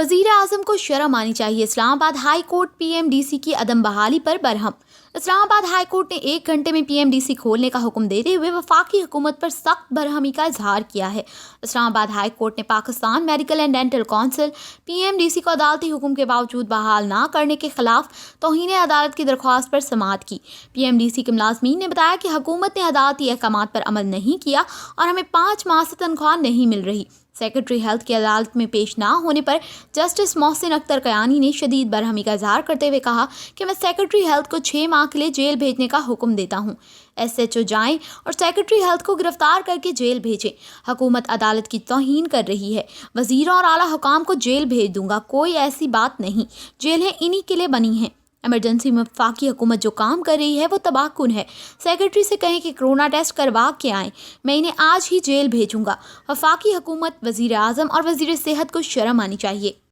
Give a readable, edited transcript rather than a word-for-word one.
वजीर आजम को शर्म आनी चाहिए। इस्लामाबाद हाई कोर्ट पीएमडीसी की अदम बहाली पर बरहम। इस्लामाबाद हाई कोर्ट ने 1 घंटे में पीएमडीसी खोलने का हुक्म देते हुए वफाकी हुकूमत पर सख्त बरहमी का इजहार किया है। इस्लामाबाद हाई कोर्ट ने Pakistan medical and dental council PMDC को अदालती हुक्म के बावजूद बहाल ना करने के खिलाफ तौहीन अदालत की दरख्वास्त पर समाअत की। पीएमडीसी के मुलाजमीन ने बताया कि हुकूमत ने अदालती अहकामात पर अमल नहीं किया और हमें 5 माह से तनख्वाह नहीं मिल रही। सेक्रेटरी हेल्थ की अदालत में पेश ना होने पर जस्टिस मोहसिन अख्तर कयानी ने शदीद बरहमी का इजहार करते हुए कहा कि मैं सेक्रेटरी हेल्थ को 6 माह के लिए जेल भेजने का हुक्म देता हूं। एसएचओ जाएं और सेक्रेटरी हेल्थ को गिरफ्तार करके जेल भेजें। हुकूमत अदालत की तौहीन कर रही है। वजीरों और आला हुकाम को जेल भेज दूंगा, कोई ऐसी बात नहीं। जेलें इन्हीं के लिए बनी हैं। एमरजेंसी में वफाकी हुकूमत जो काम कर रही है वो तबाहकुन है। सेक्रेटरी से कहें कि कोरोना टेस्ट करवा के आएँ, मैं इन्हें आज ही जेल भेजूंगा। वफाकी हुकूमत, वजीर आजम और वजीर सेहत को शर्म आनी चाहिए।